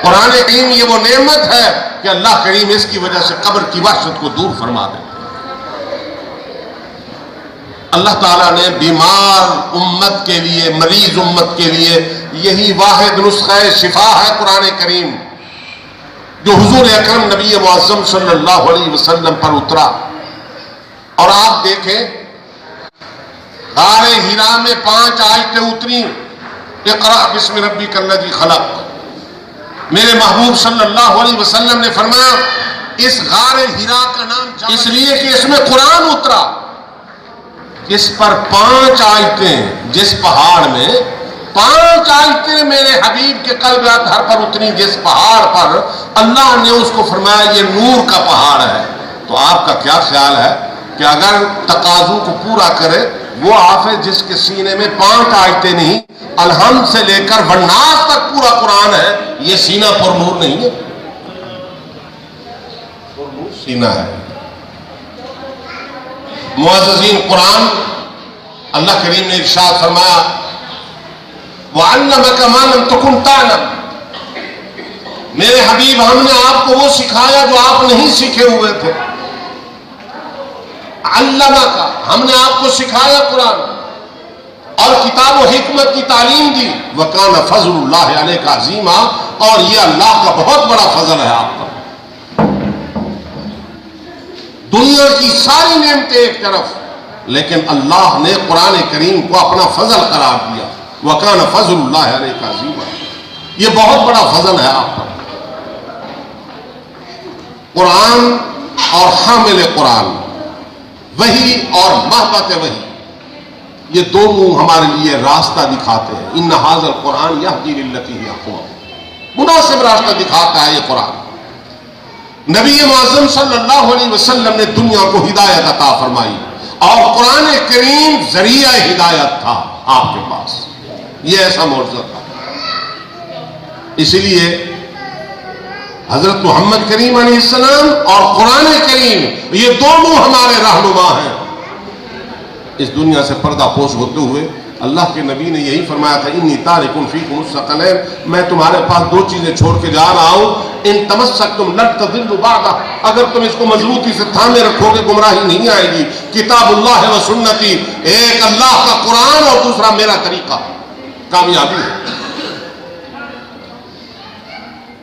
قرآن کریم یہ وہ نعمت ہے کہ اللہ کریم اس کی وجہ سے قبر کی وحشت کو دور فرما دے۔ اللہ تعالیٰ نے بیمار امت کے لیے، مریض امت کے لیے یہی واحد نسخہ شفا ہے قرآن کریم، جو حضور اکرم نبی معظم صلی اللہ علیہ وسلم پر اترا۔ اور آپ دیکھیں غار ہرا میں 5 آیتیں اتری، اقرأ بسم ربک الذی خلق۔ میرے محبوب صلی اللہ علیہ وسلم نے فرمایا اس غار ہرا کا نام اس لیے کہ اس میں قرآن اترا، جس پر 5 آیتیں، جس پہاڑ میں 5 آیتیں میرے حبیب کے قلب اطہر پر اتری، جس پہاڑ پر اللہ نے اس کو فرمایا یہ نور کا پہاڑ ہے۔ تو آپ کا کیا خیال ہے کہ اگر تقاضوں کو پورا کرے وہ حافظ جس کے سینے میں 5 آیتیں نہیں، الحمد سے لے کر والناس تک پورا قرآن ہے، یہ سینہ پر نور نہیں ہے؟ پر نور سینہ ہے۔ معززین، قرآن اللہ کریم نے ارشاد فرمایا وَعَلَّمَكَ مَا لَمْ تَكُنْ تَعْلَمُ، میرے حبیب ہم نے آپ کو وہ سکھایا جو آپ نہیں سیکھے ہوئے تھے۔ علمک، ہم نے آپ کو سکھایا قرآن اور کتاب و حکمت کی تعلیم دی۔ وَكَانَ فَضْلُ اللَّهِ عَلَيْكَ عَظِيمًا، اور یہ اللہ کا بہت بڑا فضل ہے آپ پر۔ دنیا کی ساری نعمتیں ایک طرف، لیکن اللہ نے قرآن کریم کو اپنا فضل قرار دیا۔ وَكَانَ فَضْلُ اللَّهِ عَلَيْكَ عَظِيمًا، یہ بہت بڑا فضل ہے آپ پر۔ قرآن اور حامل قرآن، وحی اور محبت وحی، یہ دونوں ہمارے لیے راستہ دکھاتے ہیں۔ ان ھذا القرآن یہدی للتی ہی اقوم، مناسب راستہ دکھاتا ہے یہ قرآن۔ نبی معظم صلی اللہ علیہ وسلم نے دنیا کو ہدایت عطا فرمائی اور قرآن کریم ذریعہ ہدایت تھا آپ کے پاس، یہ ایسا معجزہ تھا۔ اسی لیے حضرت محمد کریم علیہ السلام اور قرآن کریم یہ دونوں ہمارے رہنما ہیں۔ اس دنیا سے پردہ پوش ہوتے ہوئے اللہ کے نبی نے یہی فرمایا تھا انی تارک فیکم الثقلین، میں تمہارے پاس 2 چیزیں چھوڑ کے جا رہا ہوں، ان تمسکتم لن تضلوا بعدہ، اگر تم اس کو مضبوطی سے تھامے رکھو گے گمراہی نہیں آئے گی۔ کتاب اللہ و سنتی، ایک اللہ کا قرآن اور دوسرا میرا طریقہ، کامیابی ہے۔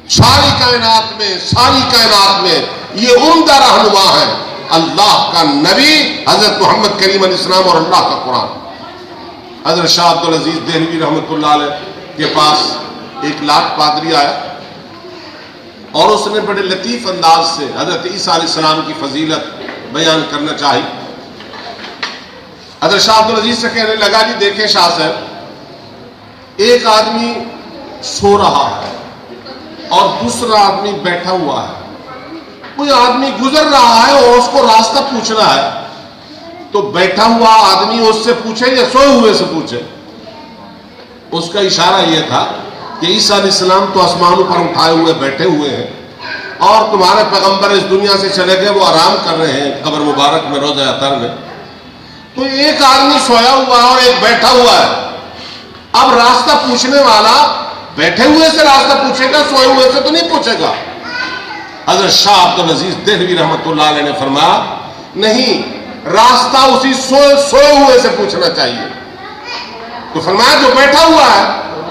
ساری کائنات میں یہ عمدہ رہنما ہے، اللہ کا نبی حضرت محمد کریم علیہ السلام اور اللہ کا قرآن۔ حضرت شاہ عبدالعزیز دہلوی رحمۃ اللہ علیہ کے پاس ایک لاٹ پادری آیا اور اس نے بڑے لطیف انداز سے حضرت عیسیٰ علیہ السلام کی فضیلت بیان کرنا چاہی۔ حضرت شاہ عبدالعزیز سے کہنے لگا جی دیکھیں شاہ صاحب، ایک آدمی سو رہا ہے اور دوسرا آدمی بیٹھا ہوا ہے، کوئی آدمی گزر رہا ہے اور اس کو راستہ پوچھنا ہے، تو بیٹھا ہوا آدمی اس سے پوچھے یا سوئے ہوئے سے پوچھے؟ اس کا اشارہ یہ تھا کہ عیسیٰ علیہ السلام تو آسمانوں پر اٹھائے ہوئے بیٹھے ہوئے ہیں اور تمہارے پیغمبر اس دنیا سے چلے گئے، وہ آرام کر رہے ہیں قبر مبارک میں روضہ اطہر میں۔ تو ایک آدمی سویا ہوا ہے اور ایک بیٹھا ہوا ہے، اب راستہ پوچھنے والا بیٹھے ہوئے سے راستہ پوچھے گا، سوئے ہوئے سے تو نہیں پوچھے گا۔ حضرت شاہ عبدالعزیز دہلوی رحمۃ اللہ علیہ نے فرمایا نہیں، راستہ اسی سوئے ہوئے سے پوچھنا چاہیے۔ تو فرمایا جو بیٹھا ہوا ہے،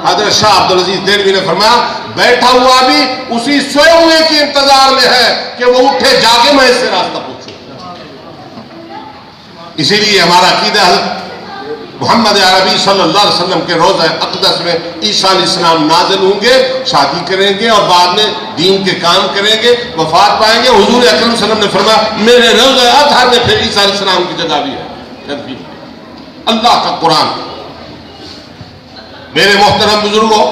حضرت شاہ عبدالعزیز دہلوی نے فرمایا بیٹھا ہوا بھی اسی سوئے ہوئے کے انتظار میں ہے کہ وہ اٹھے جاگے میں اس سے راستہ پوچھوں۔ اسی لیے ہمارا عقیدہ حضرت محمد عربی صلی اللہ علیہ وسلم کے روضہ اقدس میں عیسیٰ علیہ السلام نازل ہوں گے، شادی کریں گے اور بعد میں دین کے کام کریں گے، وفات پائیں گے۔ حضور اکرم صلی اللہ علیہ وسلم نے فرمایا میرے روضہ اطہر میں پھر عیسیٰ علیہ السلام کی جگہ بھی ہے۔ اللہ کا قرآن، میرے محترم بزرگوں،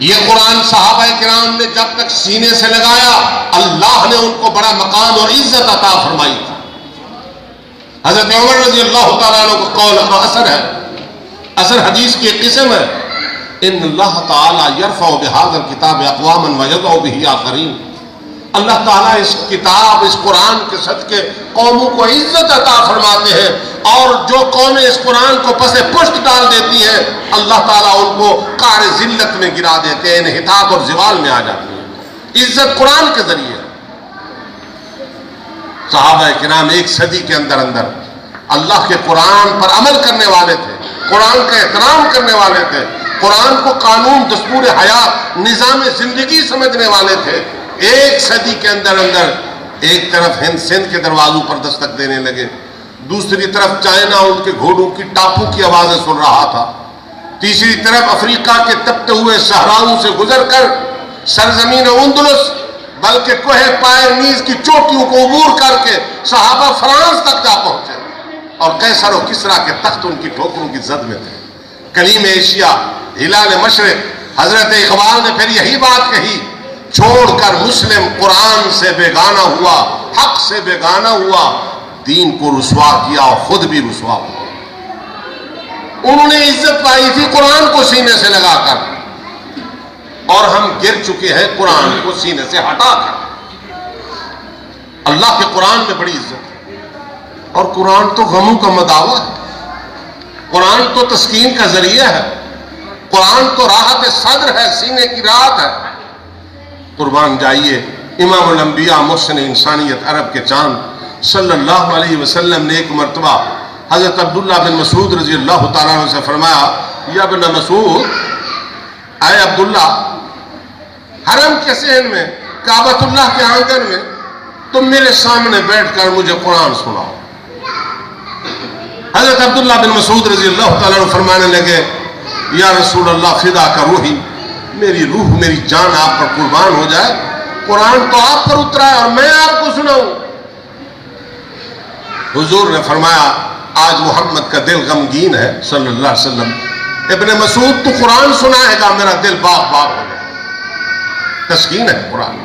یہ قرآن صحابہ کرام نے جب تک سینے سے لگایا اللہ نے ان کو بڑا مقام اور عزت عطا فرمائی تھی۔ حضرت عمر رضی اللہ تعالیٰ عنہ کو قول اور اثر ہے، اثر حدیث کی ایک قسم ہے، ان اللہ تعالیٰ یرفع بہذا الکتاب اقواما ویضع بہ آخرین، اللہ تعالیٰ اس کتاب، اس قرآن کے صدقے قوموں کو عزت عطا فرماتے ہیں، اور جو قومیں اس قرآن کو پس پشت ڈال دیتی ہیں اللہ تعالیٰ ان کو قعر ذلت میں گرا دیتے ہیں، انحطاط اور زوال میں آ جاتی ہیں۔ عزت قرآن کے ذریعے۔ صحابہ کرام ایک صدی کے اندر اللہ کے قرآن پر عمل کرنے والے تھے، قرآن کا احترام کرنے والے تھے، قرآن کو قانون، دستور حیات، نظام زندگی سمجھنے والے تھے۔ ایک صدی کے اندر ایک طرف ہند سندھ کے دروازوں پر دستک دینے لگے، دوسری طرف چائنا ان کے گھوڑوں کی ٹاپو کی آوازیں سن رہا تھا، تیسری طرف افریقہ کے تپتے ہوئے صحراؤں سے گزر کر سرزمین اندلس بلکہ کوہ پائرنیز کی چوٹیوں کو عبور کر کے صحابہ فرانس تک جا پہنچے، اور قیصر و کسریٰ کے تخت ان کی ٹھوکروں کی زد میں تھے۔ کلیم ایشیا، ہلال مشرق، حضرت اقبال نے پھر یہی بات کہی، چھوڑ کر مسلم قرآن سے بیگانہ ہوا، حق سے بیگانہ ہوا، دین کو رسوا کیا اور خود بھی رسوا ہوا۔ انہوں نے عزت پائی تھی قرآن کو سینے سے لگا کر، اور ہم گر چکے ہیں قرآن کو سینے سے ہٹا کر۔ اللہ کے قرآن میں بڑی عزت ہے، اور قرآن تو غموں کا مداوا ہے، قرآن تو تسکین کا ذریعہ ہے، قرآن تو راحت صدر ہے، سینے کی راحت ہے۔ قربان جائیے، امام الانبیاء، محسن انسانیت، عرب کے چاند صلی اللہ علیہ وسلم نے ایک مرتبہ حضرت عبداللہ بن مسعود رضی اللہ تعالیٰ عنہ سے فرمایا، یا ابن مسعود، اے عبداللہ، حرم کے صحن میں، کعبۃ اللہ کے آنگن میں تم میرے سامنے بیٹھ کر مجھے قرآن سناؤ۔ حضرت عبداللہ بن مسعود رضی اللہ تعالیٰ عنہ فرمانے لگے، یا رسول اللہ، فدا کا روحی، میری روح، میری جان آپ پر قربان ہو جائے، قرآن تو آپ پر اترا ہے اور میں آپ کو سناؤں۔ حضور نے فرمایا، آج محمد کا دل غمگین ہے صلی اللہ علیہ وسلم، ابن مسعود تو قرآن سنائے گا، میرا دل باغ باغ ہو جائے۔ تسکین ہے قرآن۔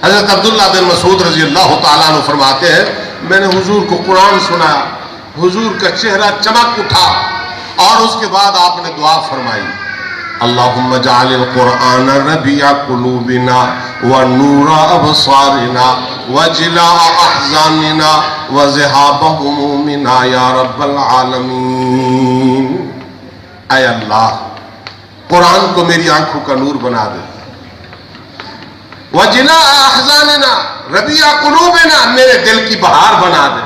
حضرت عبداللہ بن مسعود رضی اللہ تعالیٰ عنہ فرماتے ہیں، میں نے حضور کو قرآن سنایا، حضور کا چہرہ چمک اٹھا، اور اس کے بعد آپ نے دعا فرمائی، اللہم اجعل القرآن ربیع قلوبنا ونور ابصارنا وجلاء احزاننا وذہاب همومنا یا رب العالمین۔ اے اللہ، قرآن کو میری آنکھوں کا نور بنا دے، وجلاء احزاننا، ربیع قلوبنا، میرے دل کی بہار بنا دے،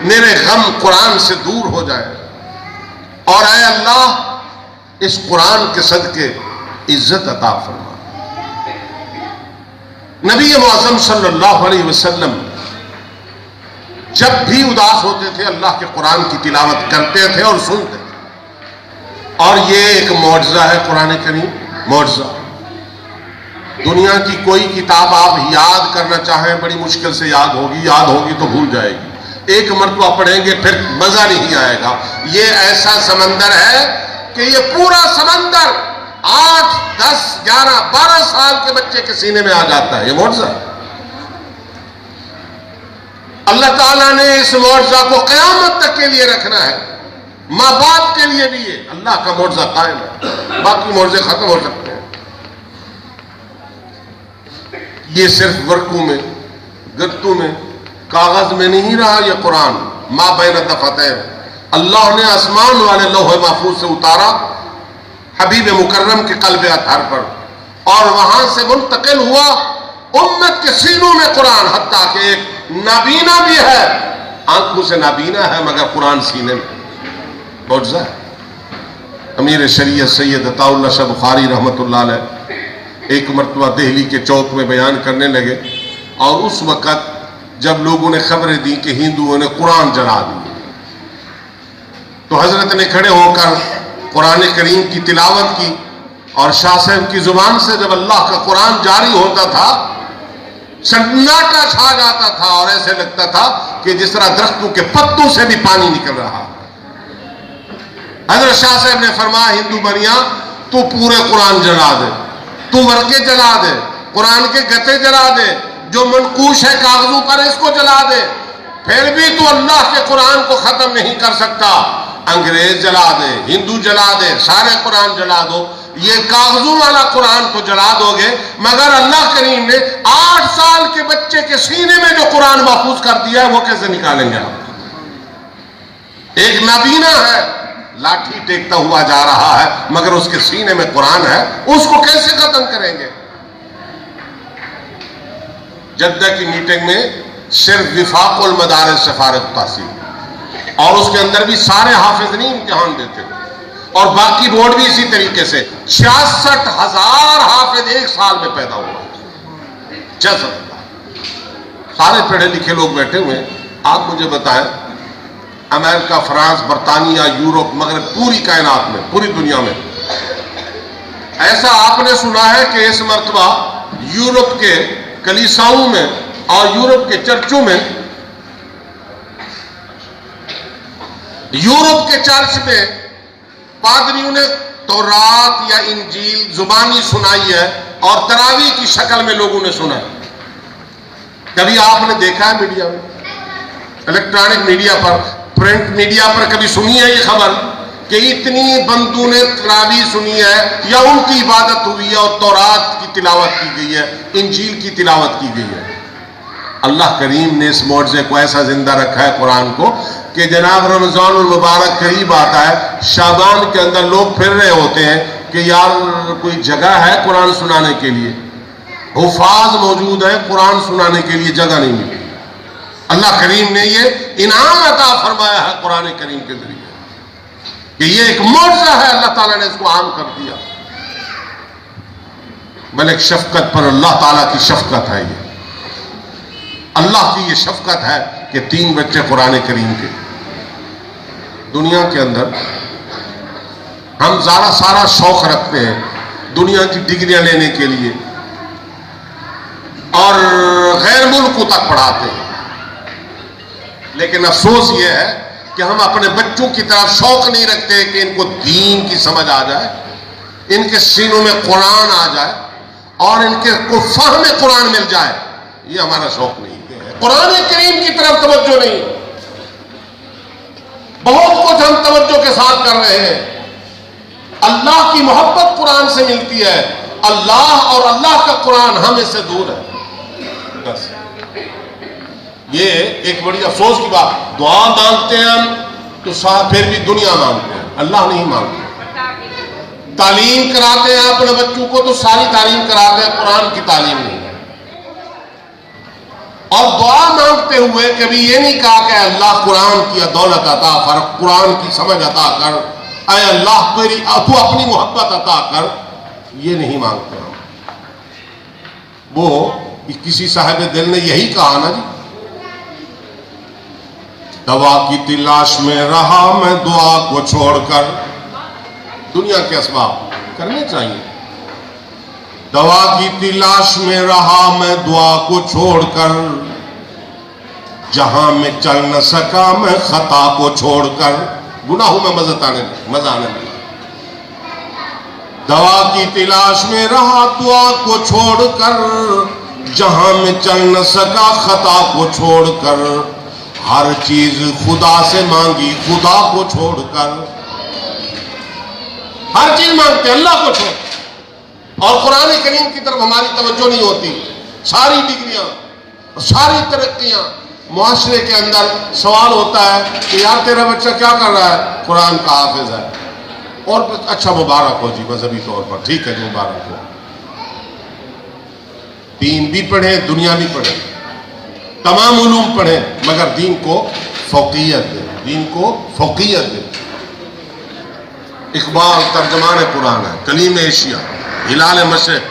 میرے غم قرآن سے دور ہو جائے، اور اے اللہ اس قرآن کے صدقے عزت عطا فرما۔ نبی معظم صلی اللہ علیہ وسلم جب بھی اداس ہوتے تھے اللہ کے قرآن کی تلاوت کرتے تھے اور سنتے تھے، اور یہ ایک معجزہ ہے قرآن کریم، معجزہ۔ دنیا کی کوئی کتاب آپ یاد کرنا چاہیں بڑی مشکل سے یاد ہوگی تو بھول جائے گی، ایک مرتبہ پڑھیں گے پھر مزہ نہیں آئے گا۔ یہ ایسا سمندر ہے کہ یہ پورا سمندر 8، 10، 11، 12 سال کے بچے کے سینے میں آ جاتا ہے، یہ معجزہ ہے۔ اللہ تعالیٰ نے اس معجزہ کو قیامت تک کے لیے رکھنا ہے، ماں باپ کے لیے بھی یہ اللہ کا معجزہ قائم ہے، باقی معجزے ختم ہو سکتے ہیں۔ یہ صرف ورقوں میں، گتوں میں، کاغذ میں نہیں رہا یہ قرآن، ما بین دفتین، اللہ نے آسمان والے لوح محفوظ سے اتارا حبیب مکرم کے قلب اطہر پر، اور وہاں سے منتقل ہوا امت کے سینوں میں قرآن، حتیٰ کہ ایک نابینا بھی ہے، آنکھوں سے نابینا ہے مگر قرآن سینے میں، معجزہ ہے۔ امیر شریعت سید عطا اللہ شاہ بخاری رحمۃ اللہ علیہ ایک مرتبہ دہلی کے چوک میں بیان کرنے لگے، اور اس وقت جب لوگوں نے خبریں دی کہ ہندوؤں نے قرآن جلا دی، تو حضرت نے کھڑے ہو کر قرآن کریم کی تلاوت کی، اور شاہ صاحب کی زبان سے جب اللہ کا قرآن جاری ہوتا تھا سناٹا چھا جاتا تھا، اور ایسے لگتا تھا کہ جس طرح درختوں کے پتوں سے بھی پانی نکل رہا۔ حضرت شاہ صاحب نے فرمایا، ہندو بنیا تو پورے قرآن جلا دے، تو ورقے جلا دے، قرآن کے گتے جلا دے، جو منقوش ہے کاغذوں پر اس کو جلا دے، پھر بھی تو اللہ کے قرآن کو ختم نہیں کر سکتا۔ انگریز جلا دے، ہندو جلا دے، سارے قرآن جلا دو، یہ کاغذوں والا قرآن تو جلا دو گے، مگر اللہ کریم نے 8 سال کے بچے کے سینے میں جو قرآن محفوظ کر دیا ہے وہ کیسے نکالیں گے آپ؟ ایک نابینا ہے، لاٹھی ٹیکتا ہوا جا رہا ہے، مگر اس کے سینے میں قرآن ہے، اس کو کیسے ختم کریں گے؟ جدہ کی میٹنگ میں صرف وفاق المدارس سے فارغ تحصیل، اور اس کے اندر بھی سارے حافظ نہیں امتحان دیتے، اور باقی بورڈ بھی اسی طریقے سے 66,000 حافظ ایک سال میں پیدا ہوا، 66,000 سارے پڑھے لکھے لوگ بیٹھے ہوئے. آپ مجھے بتائیں، امریکہ، فرانس، برطانیہ، یورپ، مغرب، پوری کائنات میں، پوری دنیا میں ایسا آپ نے سنا ہے کہ اس مرتبہ یورپ کے کلیساؤں میں اور یورپ کے چرچوں میں، یورپ کے چرچ میں پادریوں نے تورات یا انجیل زبانی سنائی ہے اور تراویح کی شکل میں لوگوں نے سنا ہے؟ کبھی آپ نے دیکھا ہے میڈیا میں، الیکٹرانک میڈیا پر، پرنٹ میڈیا پر کبھی سنی ہے یہ خبر کہ اتنی بندوں نے تراویح سنی ہے یا ان کی عبادت ہوئی ہے اور تورات کی تلاوت کی گئی ہے، انجیل کی تلاوت کی گئی ہے؟ اللہ کریم نے اس معجزے کو ایسا زندہ رکھا ہے قرآن کو کہ جناب رمضان المبارک قریب آتا ہے، شعبان کے اندر لوگ پھر رہے ہوتے ہیں کہ یار کوئی جگہ ہے قرآن سنانے کے لیے، حفاظ موجود ہیں، قرآن سنانے کے لیے جگہ نہیں ملی. اللہ کریم نے یہ انعام عطا فرمایا ہے قرآن کریم کے ذریعے کہ یہ ایک معجزہ ہے، اللہ تعالیٰ نے اس کو عام کر دیا. ملک شفقت پر اللہ تعالیٰ کی شفقت ہے، یہ اللہ کی یہ شفقت ہے کہ 3 بچے قرآن کریم کے. دنیا کے اندر ہم سارا شوق رکھتے ہیں دنیا کی ڈگریاں لینے کے لیے اور غیر ملکوں تک پڑھاتے ہیں، لیکن افسوس یہ ہے کہ ہم اپنے بچوں کی طرف شوق نہیں رکھتے کہ ان کو دین کی سمجھ آ جائے، ان کے سینوں میں قرآن آ جائے اور ان کے کو فہم قرآن مل جائے. یہ ہمارا شوق نہیں ہے، قرآن کریم کی طرف توجہ نہیں. بہت کچھ ہم توجہ کے ساتھ کر رہے ہیں. اللہ کی محبت قرآن سے ملتی ہے، اللہ اور اللہ کا قرآن ہمیں سے دور ہے. بس یہ ایک بڑی افسوس کی بات. دعا مانگتے ہیں ہم تو پھر بھی دنیا مانگتے ہیں، اللہ نہیں مانگتے. تعلیم کراتے ہیں اپنے بچوں کو تو ساری تعلیم کراتے ہیں، قرآن کی تعلیم نہیں. اور دعا مانگتے ہوئے کبھی یہ نہیں کہا کہ اللہ قرآن کی دولت عطا کر، قرآن کی سمجھ عطا کر، اے اللہ تو اپنی محبت عطا کر. یہ نہیں مانگتے ہم. وہ کسی صاحب دل نے یہی کہا نا جی، دوا کی تلاش میں رہا میں دعا کو چھوڑ کر. دنیا کے اسباب کرنے چاہیے. دوا کی تلاش میں رہا میں دعا کو چھوڑ کر، جہاں میں چل نہ سکا میں خطا کو چھوڑ کر. گناہوں میں مزہ آنے لگا. دوا کی تلاش میں رہا دعا کو چھوڑ کر، جہاں میں چل نہ سکا خطا کو چھوڑ کر، ہر چیز خدا سے مانگی خدا کو چھوڑ کر. ہر چیز مانگتے اللہ کو چھوڑ، اور قرآن کریم کی طرف ہماری توجہ نہیں ہوتی. ساری ڈگریاں، ساری ترقیاں، معاشرے کے اندر سوال ہوتا ہے کہ یار تیرا بچہ کیا کر رہا ہے؟ قرآن کا حافظ ہے. اور اچھا مبارک ہو جی، مذہبی طور پر ٹھیک ہے جی، مبارک ہو. دین بھی پڑھیں، دنیا بھی پڑھیں، تمام علوم پڑھیں، مگر دین کو فوقیت دیں، دین کو فوقیت دیں. اقبال ترجمان قرآن ہے، کلیم ایشیا، ہلال مشرق.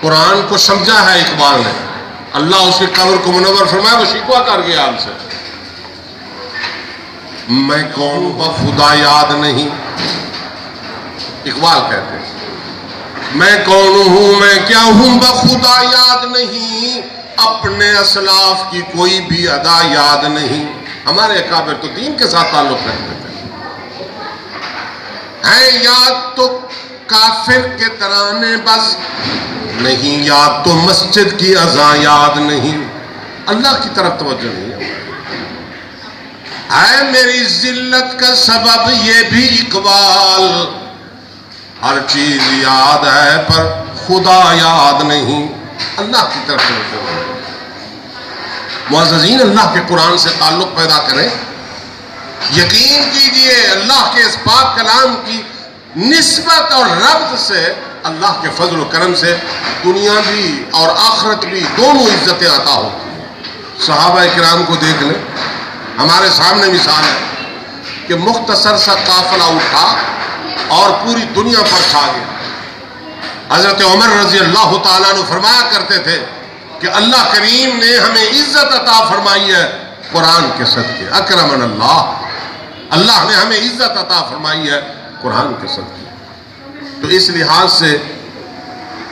قرآن کو سمجھا ہے اقبال نے. اللہ اس کی قبر کو منور فرمایا، وہ شکوہ کر گیا ہم سے. میں کون بخدا یاد نہیں. اقبال کہتے ہیں میں کون ہوں، میں کیا ہوں بخدا یاد نہیں، اپنے اسلاف کی کوئی بھی ادا یاد نہیں. ہمارے اکابر تو دین کے ساتھ تعلق رکھتے تھے. ہیں یاد تو کافر کے ترانے بس نہیں، یاد تو مسجد کی اذان یاد نہیں. اللہ کی طرف توجہ نہیں ہے. میری ذلت کا سبب یہ بھی اقبال، ہر چیز یاد ہے پر خدا یاد نہیں. اللہ کی طرف سے رجوع ہے. معززین، اللہ کے قرآن سے تعلق پیدا کریں. یقین کیجئے اللہ کے اس پاک کلام کی نسبت اور ربط سے اللہ کے فضل و کرم سے دنیا بھی اور آخرت بھی دونوں عزتیں عطا ہوتی ہیں. صحابہ کرام کو دیکھ لیں، ہمارے سامنے مثال ہے کہ مختصر سا قافلہ اٹھا اور پوری دنیا پر چھا گیا. حضرت عمر رضی اللہ تعالیٰ عنہ فرمایا کرتے تھے کہ اللہ کریم نے ہمیں عزت عطا فرمائی ہے قرآن کے صدقے. اکرمن اللہ، اللہ نے ہمیں عزت عطا فرمائی ہے قرآن کے صدقے. تو اس لحاظ سے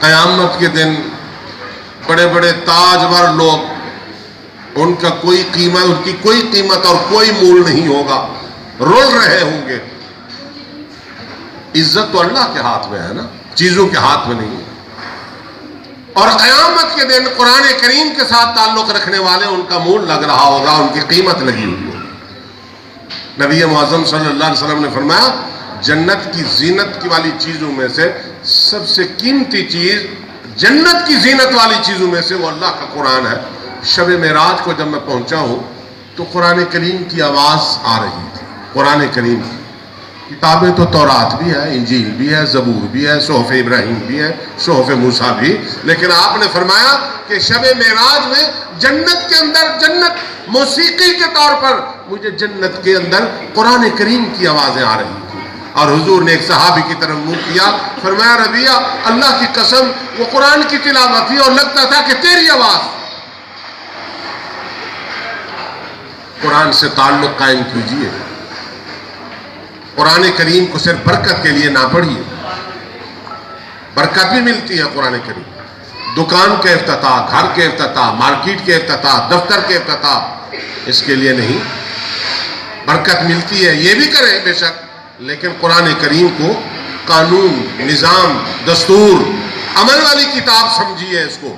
قیامت کے دن بڑے بڑے تاجور لوگ، ان کا کوئی قیمت، ان کی کوئی قیمت اور کوئی مول نہیں ہوگا، رول رہے ہوں گے. عزت تو اللہ کے ہاتھ میں ہے نا، چیزوں کے ہاتھ میں نہیں ہے. اور قیامت کے دن قرآن کریم کے ساتھ تعلق رکھنے والے، ان کا مول لگ رہا ہوگا، ان کی قیمت لگی ہوئی ہوگی. نبی معظم صلی اللہ علیہ وسلم نے فرمایا جنت کی زینت کی والی چیزوں میں سے سب سے قیمتی چیز، جنت کی زینت والی چیزوں میں سے وہ اللہ کا قرآن ہے. شب معراج کو جب میں پہنچا ہوں تو قرآن کریم کی آواز آ رہی تھی. قرآن کریم کی کتابیں تو تورات بھی ہے، انجیل بھی ہے، زبور بھی ہے، صحف ابراہیم بھی ہے، صحف موسیٰ بھی، لیکن آپ نے فرمایا کہ شب معراج میں جنت کے اندر، جنت موسیقی کے طور پر مجھے جنت کے اندر قرآن کریم کی آوازیں آ رہی تھی. اور حضور نے ایک صحابی کی طرف منہ کیا، فرمایا ربیہ اللہ کی قسم وہ قرآن کی تلاوت تھی اور لگتا تھا کہ تیری آواز. قرآن سے تعلق قائم کیجئے. قرآن کریم کو صرف برکت کے لیے نہ پڑھیے، برکت بھی ملتی ہے قرآن کریم. دکان کے افتتاح، گھر کے افتتاح، مارکیٹ کے افتتاح، دفتر کے افتتاح، اس کے لیے نہیں. برکت ملتی ہے، یہ بھی کریں بے شک، لیکن قرآن کریم کو قانون، نظام، دستور، عمل والی کتاب سمجھیے اس کو،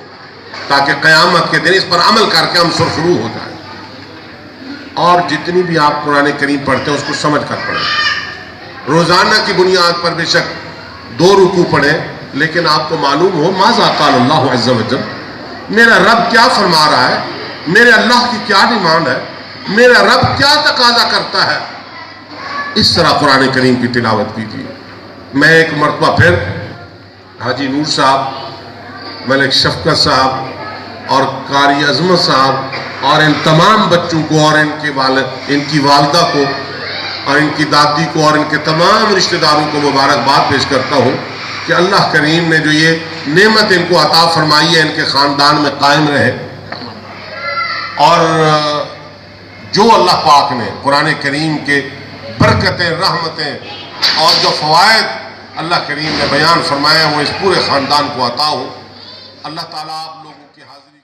تاکہ قیامت کے دن اس پر عمل کر کے ہم سرخرو ہو جائیں. اور جتنی بھی آپ قرآن کریم پڑھتے ہیں اس کو سمجھ کر پڑھیں. روزانہ کی بنیاد پر بے شک 2 رکوع پڑھیں، لیکن آپ کو معلوم ہو ماذا قال اللہ عز وجل، میرا رب کیا فرما رہا ہے، میرے اللہ کی کیا ڈیمانڈ ہے، میرا رب کیا تقاضا کرتا ہے. اس طرح قرآن کریم کی تلاوت کیجیے. میں ایک مرتبہ پھر حاجی نور صاحب، ملک شفقت صاحب اور قاری عظمت صاحب اور ان تمام بچوں کو اور ان کی والدہ کو اور ان کی دادی کو اور ان کے تمام رشتہ داروں کو مبارکباد پیش کرتا ہوں کہ اللہ کریم نے جو یہ نعمت ان کو عطا فرمائی ہے ان کے خاندان میں قائم رہے. اور جو اللہ پاک نے قرآن کریم کے برکتیں، رحمتیں اور جو فوائد اللہ کریم نے بیان فرمایا وہ اس پورے خاندان کو عطا ہو. اللہ تعالیٰ آپ لوگوں کی حاضری